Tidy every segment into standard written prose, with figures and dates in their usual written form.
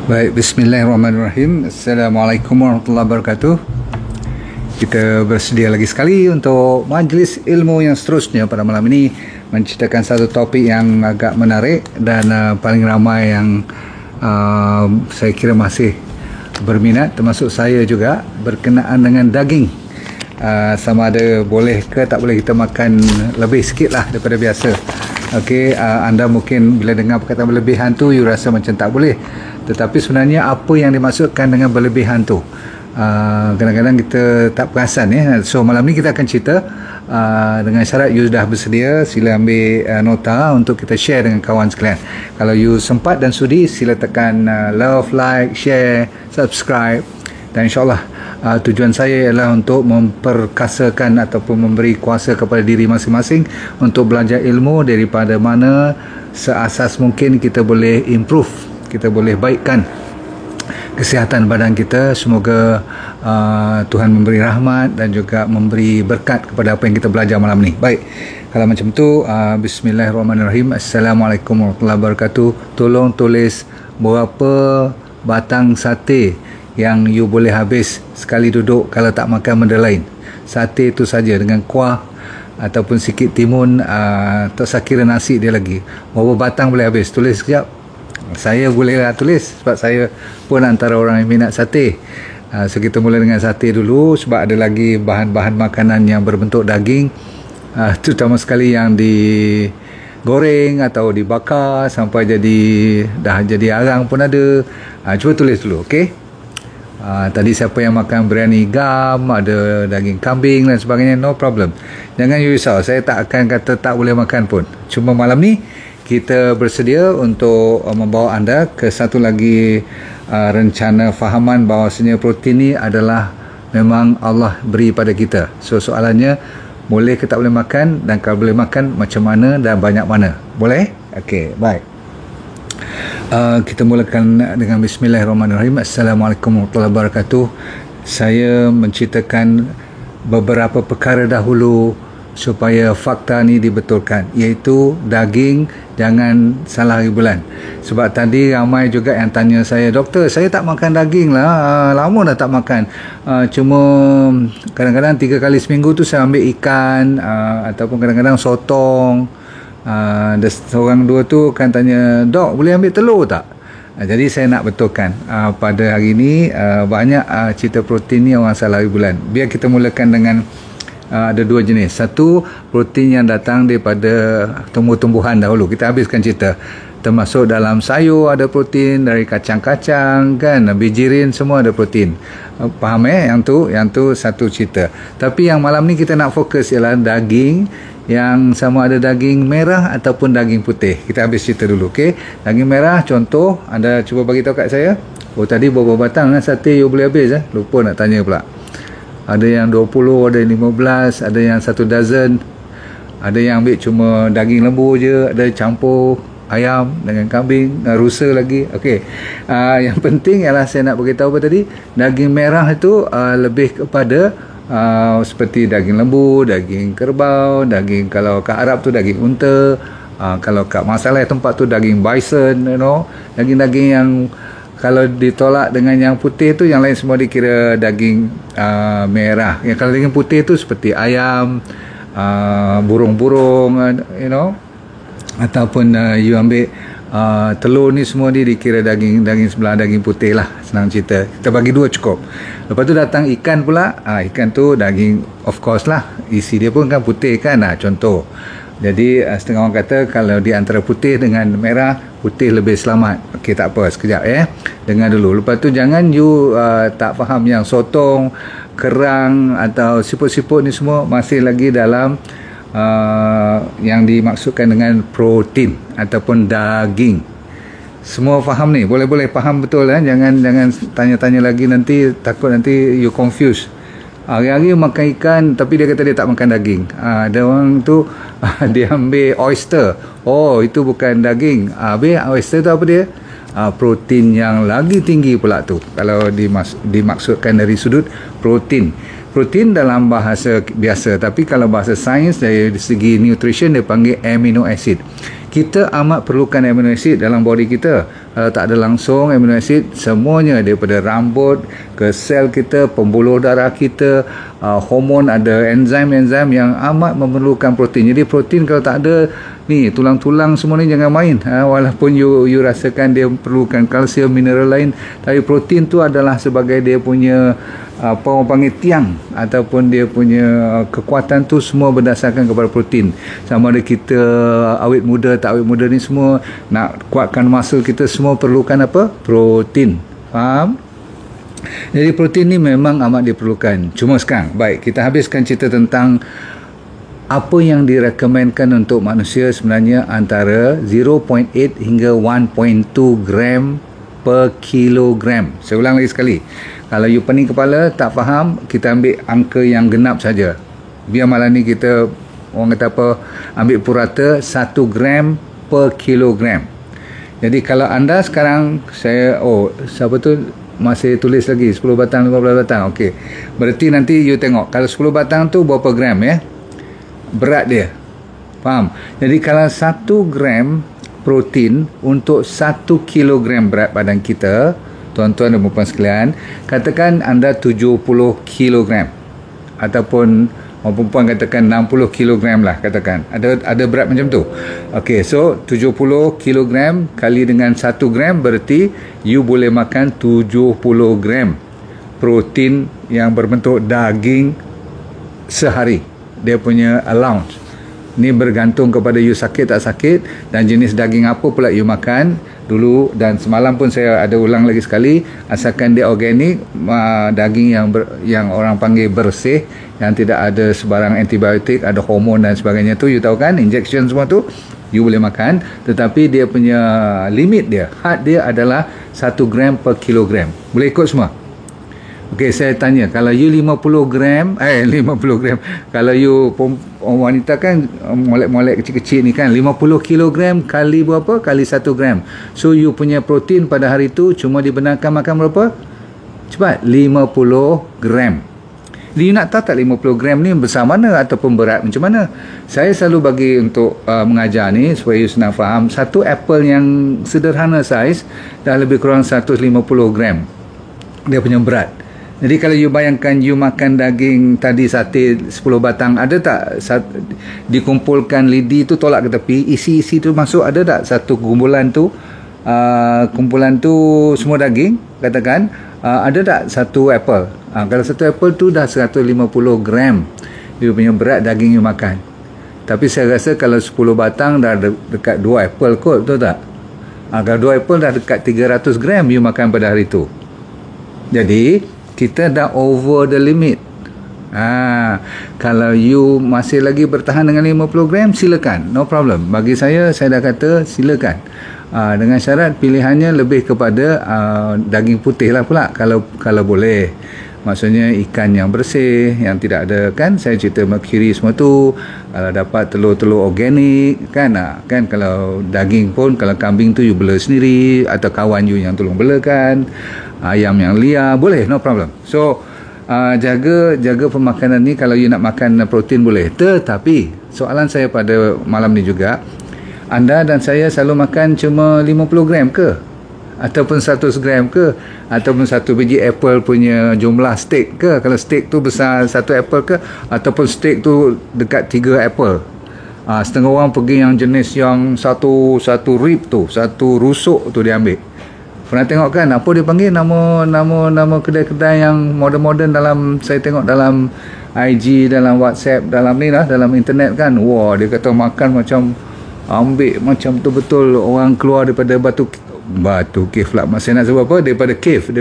Baik, bismillahirrahmanirrahim. Assalamualaikum warahmatullahi wabarakatuh. Kita bersedia lagi sekali untuk majlis ilmu yang seterusnya pada malam ini, menceritakan satu topik yang agak menarik dan paling ramai yang saya kira masih berminat, termasuk saya juga, berkenaan dengan daging. Sama ada boleh ke tak boleh kita makan lebih sikit lah daripada biasa. Okey, anda mungkin bila dengar perkataan berlebihan tu you rasa macam tak boleh, tetapi sebenarnya apa yang dimaksudkan dengan berlebihan tu kadang-kadang kita tak perasan ya. So malam ni kita akan cerita dengan syarat you dah bersedia, sila ambil nota untuk kita share dengan kawan sekalian. Kalau you sempat dan sudi, sila tekan love, like, share, subscribe. Dan insyaAllah tujuan saya ialah untuk memperkasakan ataupun memberi kuasa kepada diri masing-masing untuk belajar ilmu daripada mana seasas mungkin kita boleh improve, kita boleh baikkan kesihatan badan kita. Semoga Tuhan memberi rahmat dan juga memberi berkat kepada apa yang kita belajar malam ni. Baik, kalau macam tu, bismillahirrahmanirrahim. Assalamualaikum warahmatullahi wabarakatuh. Tolong tulis berapa batang sate yang you boleh habis sekali duduk kalau tak makan benda lain. Sate tu saja dengan kuah ataupun sikit timun, tak usah kira nasi dia lagi. Berapa batang boleh habis? Tulis sekejap. Saya bolehlah tulis sebab saya pun antara orang yang minat sate. So kita mula dengan sate dulu sebab ada lagi bahan-bahan makanan yang berbentuk daging, terutama sekali yang digoreng atau dibakar sampai dah jadi arang pun ada. Cuba tulis dulu, okey? Tadi siapa yang makan biryani gam, ada daging kambing dan sebagainya, no problem. Jangan you risau, saya tak akan kata tak boleh makan pun. Cuma malam ni kita bersedia untuk membawa anda ke satu lagi rencana fahaman bahawasanya protein ni adalah memang Allah beri pada kita. So soalannya, boleh ke tak boleh makan, dan kalau boleh makan macam mana dan banyak mana? Boleh? Okey, baik. Kita mulakan dengan bismillahirrahmanirrahim. Assalamualaikum warahmatullahi wabarakatuh. Saya menceritakan beberapa perkara dahulu supaya fakta ni dibetulkan, iaitu daging jangan salah hari bulan. Sebab tadi ramai juga yang tanya saya, doktor saya tak makan daging lah, lama dah tak makan, cuma kadang-kadang 3 kali seminggu tu saya ambil ikan, ataupun kadang-kadang sotong. Ada seorang dua tu akan tanya, dok boleh ambil telur tak? Jadi saya nak betulkan pada hari ini banyak cerita protein ni orang salah hari bulan. Biar kita mulakan dengan ada 2 jenis. Satu, protein yang datang daripada tumbuh-tumbuhan dahulu. Kita habiskan cerita. Termasuk dalam sayur ada protein, dari kacang-kacang kan, bijirin semua ada protein. Faham yang tu satu cerita. Tapi yang malam ni kita nak fokus ialah daging yang sama ada daging merah ataupun daging putih. Kita habis cerita dulu, okey? Daging merah, contoh, anda cuba bagi tahu kat saya. Oh, tadi berapa batang sate you boleh habis? Lupa nak tanya pula. Ada yang 20, ada yang 15, ada yang 1 dozen. Ada yang ambil cuma daging lembu je, ada campur ayam dengan kambing, rusa lagi. Okey. Yang penting ialah saya nak beritahu apa tadi? Daging merah itu lebih kepada seperti daging lembu, daging kerbau, daging, kalau kat Arab tu daging unta, kalau kat masalah tempat tu daging bison, daging-daging yang kalau ditolak dengan yang putih tu, yang lain semua dikira daging merah. Yang kalau daging putih tu seperti ayam, burung-burung, ataupun you ambil telur ni, semua ni dikira daging sebelah daging putih lah. Senang cerita, kita bagi 2 cukup. Lepas tu datang ikan pula. Ikan tu daging of course lah, isi dia pun kan putih kan, contoh. Jadi setengah orang kata kalau di antara putih dengan merah, putih lebih selamat. Okey, tak apa, sekejap dengar dulu. Lepas tu jangan you tak faham yang sotong, kerang atau siput-siput ni semua masih lagi dalam yang dimaksudkan dengan protein ataupun daging. Semua faham ni? Boleh faham betul Jangan tanya-tanya lagi, nanti takut nanti you confuse. Hari-hari makan ikan tapi dia kata dia tak makan daging. Ada orang tu dia ambil oyster. Oh, itu bukan daging. Habis oyster tu apa dia? Protein yang lagi tinggi pula tu, kalau dimaksudkan dari sudut protein. Protein dalam bahasa biasa, tapi kalau bahasa sains dari segi nutrition dia panggil amino acid. kita amat perlukan amino acid dalam body kita. Kalau tak ada langsung amino acid, semuanya daripada rambut ke sel kita, pembuluh darah kita, hormon, ada enzim-enzim yang amat memerlukan protein. Jadi protein kalau tak ada ni, tulang-tulang semua ni jangan main. Walaupun you rasakan dia perlukan kalsium, mineral lain, tapi protein tu adalah sebagai dia punya apa orang panggil tiang, ataupun dia punya kekuatan tu semua berdasarkan kepada protein. Sama ada kita awet muda tak awet muda ni, semua nak kuatkan muscle kita, semua perlukan apa? Protein. Faham? Jadi protein ni memang amat diperlukan. Cuma sekarang, baik, kita habiskan cerita tentang apa yang direkomendkan untuk manusia sebenarnya antara 0.8 hingga 1.2 gram per kilogram. Saya ulang lagi sekali. Kalau you pening kepala, tak faham, kita ambil angka yang genap saja. Biar malam ni kita, orang kata apa, ambil purata 1 gram per kilogram. Jadi kalau anda sekarang, siapa tu masih tulis lagi 10 batang, 15 batang. Okey. Berarti nanti you tengok, kalau 10 batang tu berapa gram ya? Berat dia. Faham? Jadi kalau 1 gram protein untuk 1 kilogram berat badan kita, tuan-tuan dan puan sekalian, katakan anda 70 kilogram, ataupun orang perempuan katakan 60 kilogram lah, katakan ada berat macam tu. Okey, so 70 kilogram kali dengan 1 gram, berarti you boleh makan 70 gram protein yang berbentuk daging sehari. Dia punya allowance ni bergantung kepada you sakit tak sakit dan jenis daging apa pula you makan dulu. Dan semalam pun saya ada ulang lagi sekali, asalkan dia organik, daging yang orang panggil bersih, yang tidak ada sebarang antibiotik, ada hormon dan sebagainya tu, you tahu kan, injection semua tu, you boleh makan. Tetapi dia punya limit dia, had dia adalah 1 gram per kilogram. Boleh ikut semua? Okey, saya tanya, kalau you 50 gram, kalau you wanita kan, molek-molek kecil-kecil ni kan, 50 kilogram kali berapa? Kali 1 gram. So you punya protein pada hari tu cuma dibenarkan makan berapa? Cepat, 50 gram. Jadi you nak tahu tak 50 gram ni besar mana ataupun berat macam mana? Saya selalu bagi untuk mengajar ni supaya you senang faham. Satu apple yang sederhana saiz dah lebih kurang 150 gram dia punya berat. Jadi kalau you bayangkan you makan daging tadi, sate 10 batang, ada tak dikumpulkan lidi tu tolak ke tepi, isi tu masuk, ada tak satu kumpulan tu semua daging, katakan ada tak satu apple? Kalau satu apple tu dah 150 gram you punya berat daging you makan. Tapi saya rasa kalau 10 batang dah dekat 2 apple kot, betul tak? Kalau 2 apple dah dekat 300 gram you makan pada hari tu. Jadi kita dah over the limit. Kalau you masih lagi bertahan dengan 50 gram, silakan, no problem. Bagi saya dah kata silakan, dengan syarat pilihannya lebih kepada daging putih lah pula, kalau boleh. Maksudnya ikan yang bersih, yang tidak ada, kan saya cerita mercury semua tu. Kalau dapat telur-telur organik kan, kalau daging pun, kalau kambing tu you bela sendiri atau kawan you yang tolong belakan. Ayam yang liar boleh, no problem. So jaga pemakanan ni. Kalau you nak makan protein boleh, tetapi soalan saya pada malam ni juga, anda dan saya selalu makan cuma 50 gram ke, ataupun 100 gram ke, ataupun satu biji apple punya jumlah steak ke? Kalau steak tu besar satu apple ke, ataupun steak tu dekat 3 apple. Setengah orang pergi yang jenis yang satu rib tu, satu rusuk tu dia ambil. Pernah tengok kan apa dia panggil, nama kedai-kedai yang moden-moden dalam, saya tengok dalam IG, dalam WhatsApp, dalam ni lah, dalam internet kan. Wah, dia kata makan macam ambil macam betul-betul orang keluar daripada batu cave lah. Saya nak sebut apa? Daripada cave,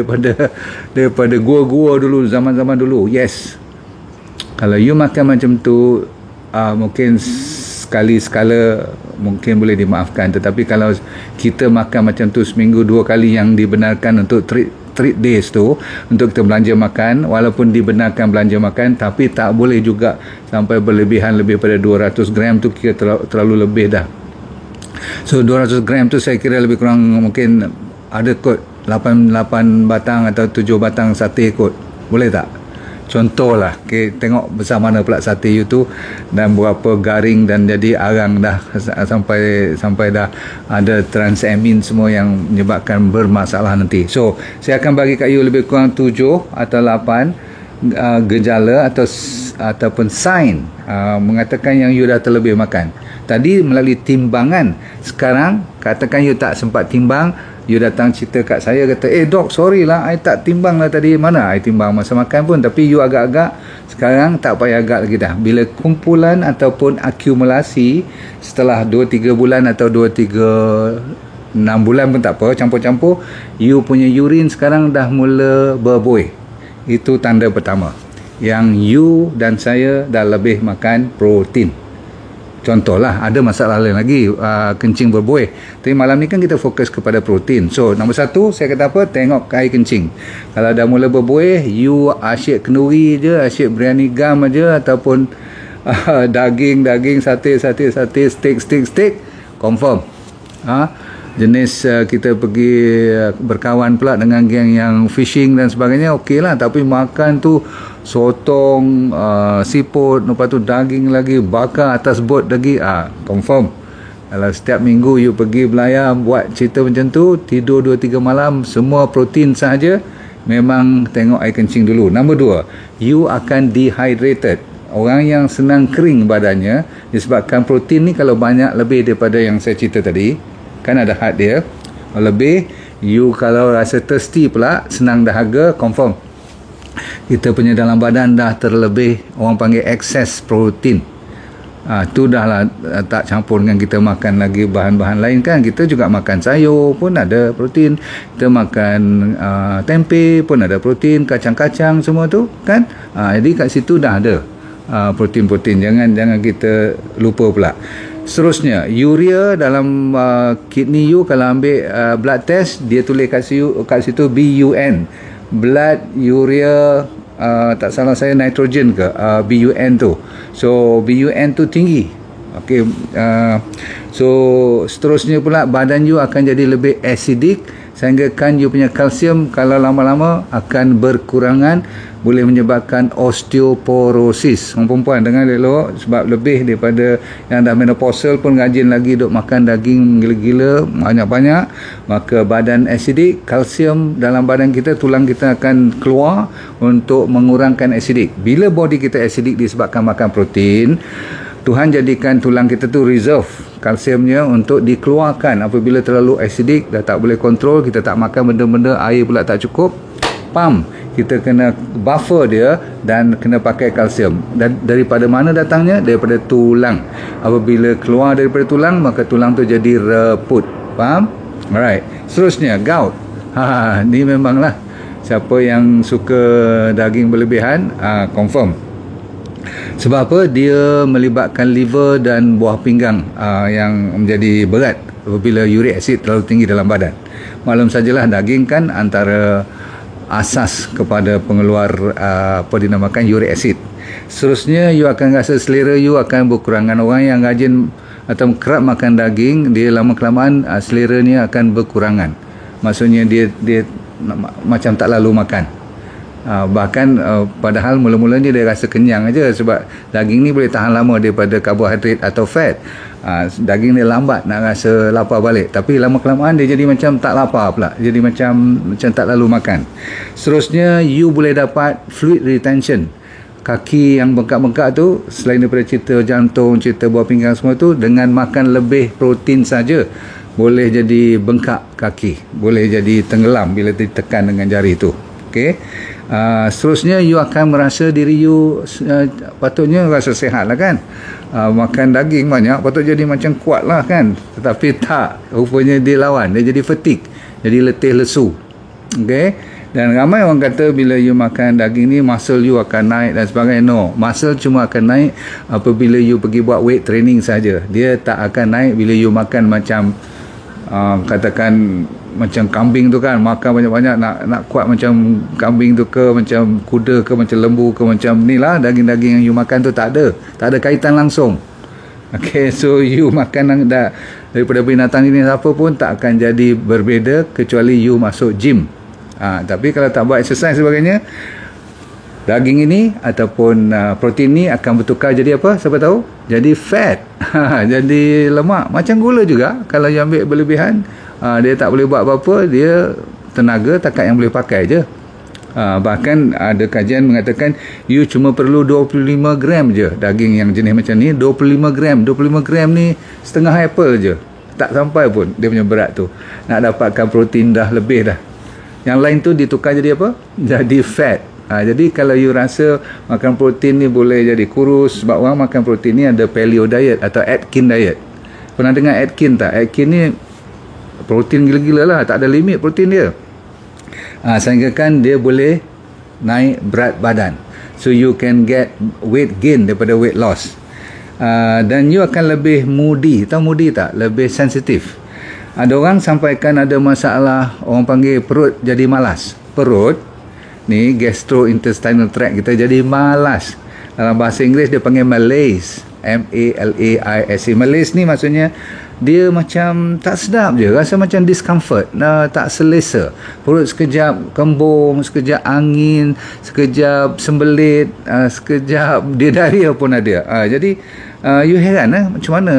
daripada gua-gua dulu, zaman-zaman dulu. Yes. Kalau you makan macam tu, mungkin sekala mungkin boleh dimaafkan. Tetapi kalau kita makan macam tu seminggu 2 kali, yang dibenarkan untuk treat days tu, untuk kita belanja makan, walaupun dibenarkan belanja makan, tapi tak boleh juga sampai berlebihan. Lebih pada 200 gram tu kira terlalu lebih dah. So 200 gram tu saya kira lebih kurang mungkin ada kot 8 batang atau 7 batang sate kot, boleh tak? Contohlah, okay, tengok besar mana pula sate you tu dan berapa garing dan jadi arang dah sampai dah ada transamin semua yang menyebabkan bermasalah nanti. So, saya akan bagi kat you lebih kurang 7 atau 8 gejala ataupun sign mengatakan yang you dah terlebih makan. Tadi melalui timbangan. Sekarang katakan you tak sempat timbang, you datang cerita kat saya, kata, dok, sorry lah, I tak timbang lah tadi. Mana I timbang masa makan pun. Tapi you agak-agak, sekarang tak payah agak lagi dah. Bila kumpulan ataupun akumulasi setelah 2-3 bulan atau 2-3 6 bulan pun tak apa, campur-campur, you punya urine sekarang dah mula berbuih. Itu tanda pertama yang you dan saya dah lebih makan protein. Contohlah, ada masalah lain lagi, kencing berbuih. Tapi malam ni kan kita fokus kepada protein. So, nombor 1, saya kata apa? Tengok air kencing. Kalau dah mula berbuih, you asyik kenduri je, asyik biryani gam aja, ataupun daging, sate, steak, confirm. Jenis kita pergi berkawan pula dengan geng yang fishing dan sebagainya, okey lah. Tapi makan tu sotong, siput, lepas tu daging lagi, bakar atas bot lagi, confirm. Kalau setiap minggu you pergi belayar buat cerita macam tu, tidur 2-3 malam, semua protein sahaja, memang tengok air kencing dulu. Nombor 2, you akan dehydrated. Orang yang senang kering badannya disebabkan protein ni kalau banyak lebih daripada yang saya cerita tadi, kan ada had dia, lebih, you kalau rasa thirsty pula, senang dahaga, confirm kita punya dalam badan dah terlebih, orang panggil excess protein. Tu dah lah, tak campur dengan kita makan lagi bahan-bahan lain kan. Kita juga makan sayur pun ada protein, kita makan tempe pun ada protein, kacang-kacang semua tu kan. Jadi kat situ dah ada protein-protein. Jangan kita lupa pula. Seterusnya, urea dalam kidney you, kalau ambil blood test, dia tulis kat situ BUN, blood urea, tak salah saya nitrogen ke, BUN tu. So BUN tu tinggi. Okay, so seterusnya pula badan you akan jadi lebih acidic, sehingga kan you punya kalsium kalau lama-lama akan berkurangan, boleh menyebabkan osteoporosis. Orang perempuan dengar elok, sebab lebih daripada yang dah menopausal pun rajin lagi duk makan daging gila-gila banyak-banyak, maka badan acidic, kalsium dalam badan kita, tulang kita akan keluar untuk mengurangkan acidic. Bila body kita acidic disebabkan makan protein, Tuhan jadikan tulang kita tu reserve kalsiumnya untuk dikeluarkan. Apabila terlalu acidic, dah tak boleh kontrol, kita tak makan benda-benda, air pula tak cukup, kita kena buffer dia dan kena pakai kalsium. Dan daripada mana datangnya? Daripada tulang. Apabila keluar daripada tulang, maka tulang tu jadi reput. Faham? Alright. Seterusnya, gout. Ni memanglah, siapa yang suka daging berlebihan, confirm. Sebab apa? Dia melibatkan liver dan buah pinggang yang menjadi berat apabila uric acid terlalu tinggi dalam badan. Maklum sajalah, daging kan antara asas kepada pengeluar apa dinamakan uric acid. Seterusnya, you akan rasa selera you akan berkurangan. Orang yang rajin atau kerap makan daging, dia lama-kelamaan seleranya akan berkurangan. Maksudnya dia macam tak lalu makan. Bahkan padahal mula-mulanya dia rasa kenyang aja, sebab daging ni boleh tahan lama daripada karbohidrat atau fat. Daging dia lambat nak rasa lapar balik, tapi lama-kelamaan dia jadi macam tak lapar pula, jadi macam tak lalu makan. Seterusnya, you boleh dapat fluid retention. Kaki yang bengkak-bengkak tu, selain daripada cerita jantung, cerita buah pinggang semua tu, dengan makan lebih protein saja boleh jadi bengkak kaki, boleh jadi tenggelam bila ditekan dengan jari tu. Okey. Seterusnya, you akan merasa diri you patutnya rasa sihat lah kan. Makan daging banyak patut jadi macam kuat lah kan, tetapi tak, rupanya dia lawan, dia jadi fatigue, jadi letih lesu. Okay. Dan ramai orang kata bila you makan daging ni, muscle you akan naik dan sebagainya. No, muscle cuma akan naik apabila you pergi buat weight training saja. Dia tak akan naik bila you makan macam katakan macam kambing tu kan, makan banyak-banyak nak kuat macam kambing tu ke, macam kuda ke, macam lembu ke, macam ni lah. Daging-daging yang you makan tu tak ada kaitan langsung. Okay, so you makan daripada binatang ini apa pun tak akan jadi berbeza kecuali you masuk gym. Tapi kalau tak buat exercise sebagainya, daging ini ataupun protein ni akan bertukar jadi apa? Siapa tahu? Jadi fat. Jadi lemak. Macam gula juga. Kalau you ambil berlebihan, dia tak boleh buat apa-apa. Dia tenaga takat yang boleh pakai je. Bahkan ada kajian mengatakan you cuma perlu 25 gram je daging yang jenis macam ni. 25 gram ni setengah apple je. Tak sampai pun dia punya berat tu. Nak dapatkan protein dah lebih dah. Yang lain tu ditukar jadi apa? Jadi fat. Jadi kalau you rasa makan protein ni boleh jadi kurus, sebab orang makan protein ni ada paleo diet atau Atkins diet. Pernah dengar Atkins tak? Atkins ni protein gila-gila lah, tak ada limit protein dia. Sehingga kan dia boleh naik berat badan. So you can get weight gain daripada weight loss. Dan you akan lebih moody. Tahu moody tak? Lebih sensitif. Ada orang sampaikan ada masalah, orang panggil perut jadi malas. Perut ni, gastrointestinal tract kita jadi malas. Dalam bahasa Inggeris dia panggil malaise. M-A-L-A-I-S-E. Malaise ni maksudnya dia macam tak sedap je, rasa macam discomfort, tak selesa. Perut sekejap kembung, sekejap angin, sekejap sembelit, sekejap diarrhea pun ada. Jadi you heran macam mana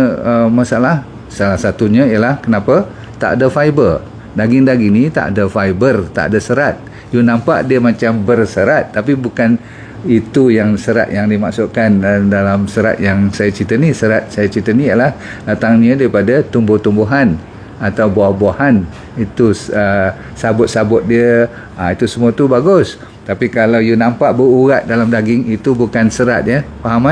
masalah? Salah satunya ialah kenapa tak ada fiber. Daging-daging ni tak ada fiber, tak ada serat. You nampak dia macam berserat, tapi bukan itu yang serat yang dimaksudkan dalam serat yang saya cerita ni. Serat saya cerita ni ialah datangnya daripada tumbuh-tumbuhan atau buah-buahan. Itu sabut-sabut dia, itu semua tu bagus. Tapi kalau you nampak berurat dalam daging, itu bukan serat ya. Faham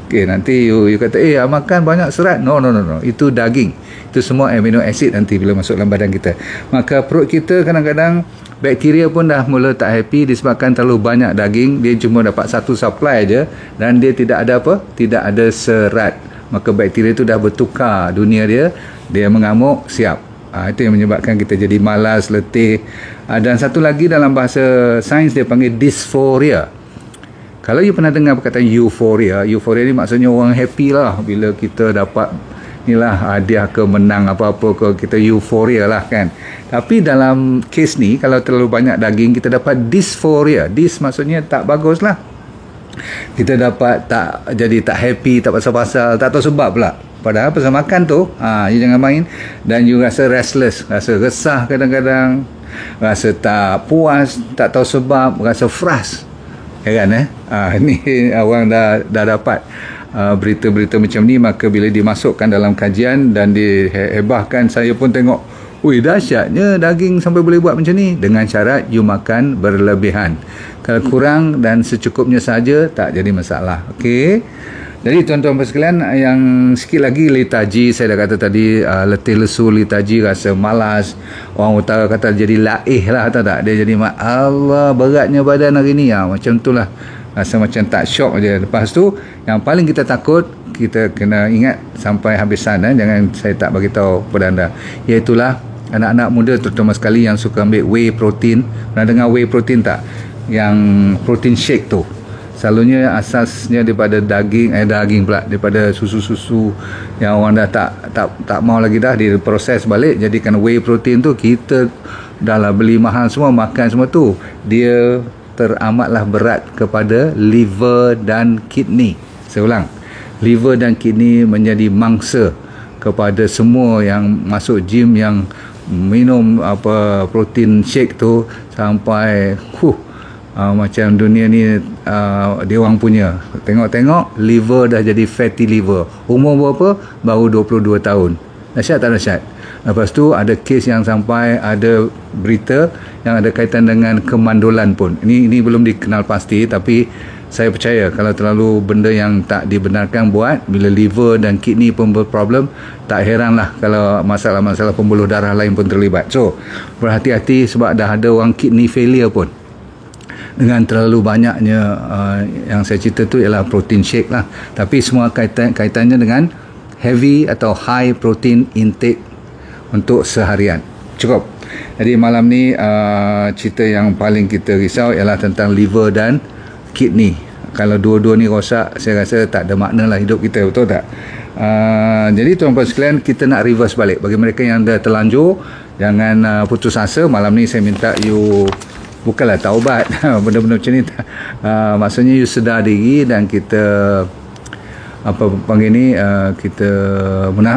okey, nanti you kata makan banyak serat. No, itu daging. Itu semua amino acid nanti bila masuk dalam badan kita. Maka perut kita kadang-kadang bakteria pun dah mula tak happy disebabkan terlalu banyak daging. Dia cuma dapat satu supply je dan dia tidak ada apa? Tidak ada serat. Maka bakteria tu dah bertukar dunia dia. Dia mengamuk, siap. Itu yang menyebabkan kita jadi malas, letih. Dan satu lagi dalam bahasa sains dia panggil dysphoria. Kalau you pernah dengar perkataan euphoria ni maksudnya orang happy lah bila kita dapat inilah hadiah ke menang apa-apa ke, kita euforia lah kan. Tapi dalam kes ni kalau terlalu banyak daging kita dapat dysphoria. Dis maksudnya tak bagus lah. Kita dapat jadi tak happy, tak pasal-pasal, tak tahu sebab pula. Padahal pasal makan tu you jangan main. Dan you rasa restless, rasa resah kadang-kadang, rasa tak puas, tak tahu sebab, rasa frust. Heran ni orang dah dapat berita-berita macam ni. Maka bila dimasukkan dalam kajian dan dihebahkan, saya pun tengok, dahsyatnya daging sampai boleh buat macam ni. Dengan syarat you makan berlebihan. Kalau kurang dan secukupnya saja, tak jadi masalah. Okey. Jadi tuan-tuan sekalian, yang sikit lagi lethargi, saya dah kata tadi, letih lesu, lethargi, rasa malas. Orang utara kata jadi laih lah, tahu tak? Dia jadi Allah, beratnya badan hari ni. Macam tu lah. Rasa macam tak syok je. Lepas tu, yang paling kita takut, kita kena ingat sampai habisan. Jangan saya tak bagi tahu kepada anda. Iaitulah anak-anak muda terutama sekali yang suka ambil whey protein. Pernah dengar whey protein tak? Yang protein shake tu. Selalunya asasnya daripada daging pula, daripada susu-susu yang orang dah tak mau lagi dah, diproses balik jadikan whey protein tu. Kita dah lah beli mahal semua, makan semua tu, dia teramatlah berat kepada liver dan kidney. Saya ulang, liver dan kidney menjadi mangsa kepada semua yang masuk gym, yang minum protein shake tu sampai macam dunia ni dia orang punya. Tengok-tengok liver dah jadi fatty liver. Umur berapa? Baru 22 tahun. Dahsyat tak dahsyat? Lepas tu ada kes yang sampai ada berita yang ada kaitan dengan kemandulan pun. Ini belum dikenal pasti, tapi saya percaya kalau terlalu benda yang tak dibenarkan buat, bila liver dan kidney pun berproblem, tak heranlah kalau masalah-masalah pembuluh darah lain pun terlibat. So berhati-hati, sebab dah ada orang kidney failure pun dengan terlalu banyaknya yang saya cerita tu ialah protein shake lah. Tapi semua kaitannya dengan heavy atau high protein intake untuk seharian. Cukup. Jadi malam ni cerita yang paling kita risau ialah tentang liver dan kidney. Kalau dua-dua ni rosak, saya rasa tak ada makna lah hidup kita, betul tak? Jadi tuan-tuan sekalian, kita nak reverse balik. Bagi mereka yang dah terlanjur, jangan putus asa. Malam ni saya minta you bukanlah taubat. Benda-benda macam ni maksudnya you sedar diri dan kita apa panggil ni, kita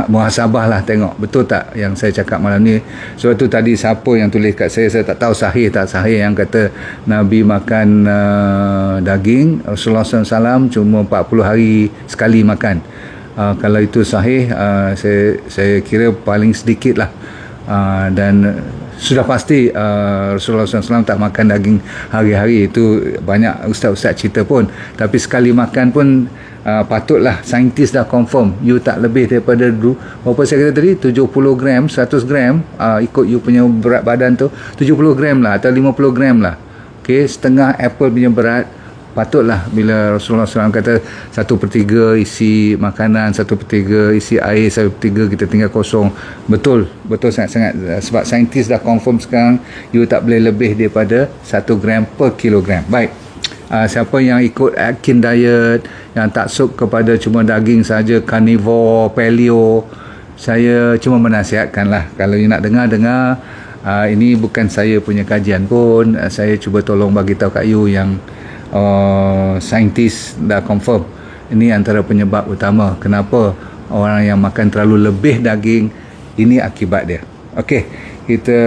muhasabah lah, tengok betul tak yang saya cakap malam ni. Sebab tu tadi siapa yang tulis kat saya tak tahu sahih tak sahih, yang kata Nabi makan daging, Rasulullah SAW cuma 40 hari sekali makan. Kalau itu sahih, saya kira paling sedikit lah. Dan sudah pasti Rasulullah SAW tak makan daging hari-hari. Itu banyak ustaz-ustaz cerita pun. Tapi sekali makan pun patutlah, saintis dah confirm you tak lebih daripada berapa saya kata tadi, 70 gram 100 gram, ikut you punya berat badan tu 70 gram lah atau 50 gram lah. Okay, setengah apple punya berat. Patutlah bila Rasulullah SAW kata 1/3 isi makanan, 1/3 isi air, 1/3 kita tinggal kosong. Betul sangat-sangat, sebab saintis dah confirm sekarang you tak boleh lebih daripada 1 gram per kilogram. Baik, siapa yang ikut Atkins diet, yang taksub kepada cuma daging saja, carnivore, paleo, saya cuma menasihatkan lah, kalau you nak dengar, ini bukan saya punya kajian pun, saya cuba tolong bagi tahu kat you yang saintis dah confirm ini antara penyebab utama kenapa orang yang makan terlalu lebih daging, ini akibat dia. Okey, kita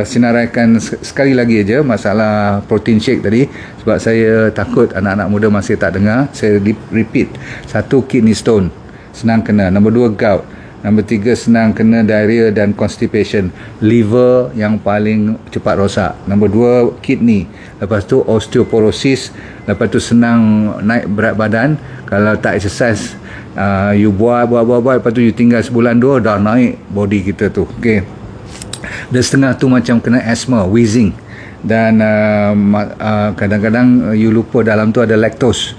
sinaraikan sekali lagi aja masalah protein shake tadi, sebab saya takut anak-anak muda masih tak dengar. Saya repeat, 1 kidney stone senang kena, nombor 2 gout, nombor 3 senang kena diarrhea dan constipation, liver yang paling cepat rosak, nombor 2 kidney, lepas tu osteoporosis, lepas tu senang naik berat badan kalau tak exercise. You buat, lepas tu you tinggal sebulan 2 dah naik body kita tu. Okay, dan setengah tu macam kena asthma, wheezing, dan kadang-kadang you lupa dalam tu ada lactose.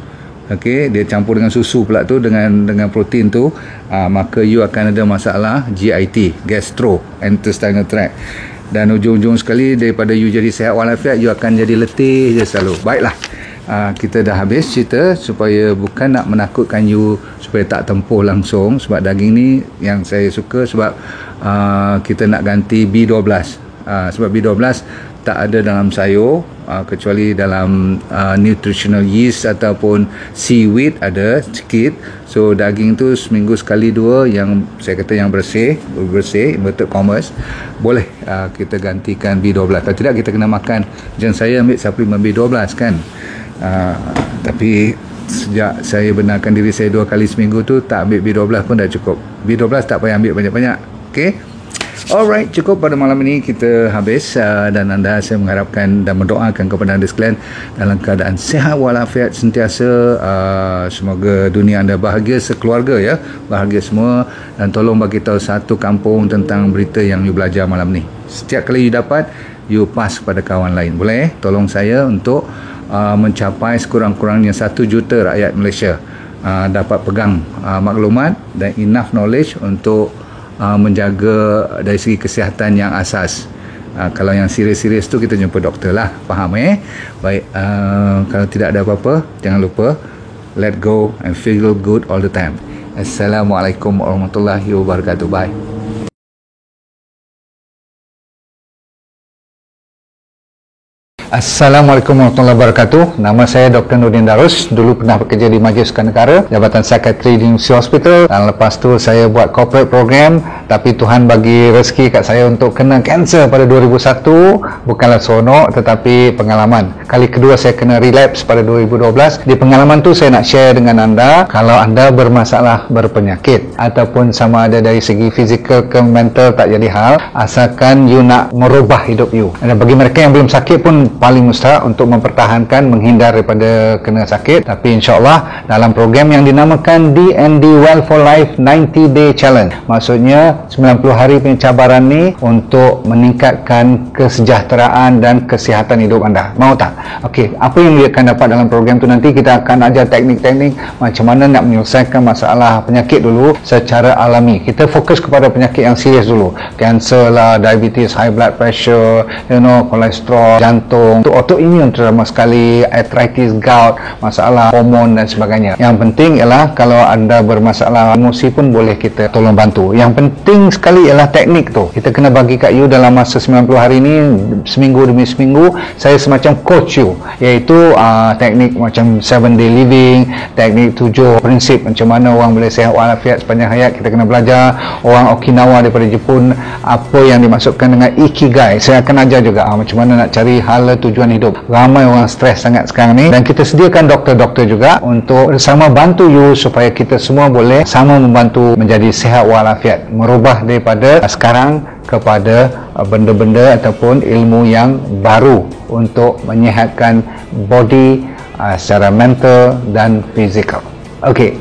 Okey, dia campur dengan susu pula tu, dengan protein tu, maka you akan ada masalah GIT, gastrointestinal tract, dan ujung-ujung sekali daripada you jadi sihat walafiat, you akan jadi letih je selalu. Baiklah, kita dah habis cerita, supaya bukan nak menakutkan you supaya tak tempuh langsung, sebab daging ni yang saya suka, sebab kita nak ganti B12, sebab B12 tak ada dalam sayur, kecuali dalam nutritional yeast ataupun seaweed ada sikit. So daging tu seminggu sekali 2 yang saya kata yang bersih inverted commas, boleh kita gantikan B12. Kalau tidak kita kena makan, macam saya ambil suplemen B12 kan, tapi sejak saya benarkan diri saya 2 kali seminggu tu, tak ambil B12 pun dah cukup. B12 tak payah ambil banyak-banyak. Okay, alright, cukup pada malam ini kita habis, dan anda, saya mengharapkan dan mendoakan kepada anda sekalian dalam keadaan sihat walafiat sentiasa. Semoga dunia anda bahagia sekeluarga ya, bahagia semua, dan tolong bagi tahu satu kampung tentang berita yang you belajar malam ni. Setiap kali you dapat, you pass kepada kawan lain. Boleh tolong saya untuk mencapai sekurang-kurangnya 1 juta rakyat Malaysia dapat pegang maklumat dan enough knowledge untuk menjaga dari segi kesihatan yang asas. Kalau yang serius-serius tu kita jumpa doktor lah, faham Baik, kalau tidak ada apa-apa, jangan lupa let go and feel good all the time. Assalamualaikum warahmatullahi wabarakatuh. Bye. Assalamualaikum warahmatullahi wabarakatuh. Nama saya Dr. Nurdin Darus. Dulu pernah bekerja di Majlis Sukan Negara, Jabatan Psikiatri di University Hospital, dan lepas tu saya buat corporate program. Tapi Tuhan bagi rezeki kat saya untuk kena kanser pada 2001. Bukanlah seronok, tetapi pengalaman. Kali kedua saya kena relapse pada 2012. Di pengalaman tu saya nak share dengan anda, kalau anda bermasalah berpenyakit ataupun sama ada dari segi fizikal ke mental, tak jadi hal, asalkan you nak merubah hidup you. Dan bagi mereka yang belum sakit pun paling mustahak untuk mempertahankan, menghindar daripada kena sakit. Tapi insyaAllah dalam program yang dinamakan DND Well for Life 90 Day Challenge, maksudnya 90 hari punya cabaran ni untuk meningkatkan kesejahteraan dan kesihatan hidup anda. Mau tak? Okey, apa yang dia akan dapat dalam program tu, nanti kita akan ajar teknik-teknik macam mana nak menyelesaikan masalah penyakit dulu secara alami. Kita fokus kepada penyakit yang serius dulu, kanser lah, diabetes, high blood pressure, kolesterol, jantung, jantung, untuk autoimun terutama sekali, arthritis, gout, masalah hormon dan sebagainya. Yang penting ialah kalau anda bermasalah emosi pun boleh kita tolong bantu. Yang penting sekali ialah teknik tu. Kita kena bagi kat you dalam masa 90 hari ni, seminggu demi seminggu, saya semacam coach you, iaitu teknik macam 7 day living, teknik 7 prinsip macam mana orang boleh sihat walafiat sepanjang hayat. Kita kena belajar. Orang Okinawa daripada Jepun, apa yang dimaksudkan dengan ikigai, saya akan ajar juga macam mana nak cari hala tujuan hidup. Ramai orang stres sangat sekarang ni, dan kita sediakan doktor-doktor juga untuk bersama bantu you supaya kita semua boleh sama membantu menjadi sihat walafiat, merubah daripada sekarang kepada benda-benda ataupun ilmu yang baru untuk menyihatkan body secara mental dan fizikal. Okey.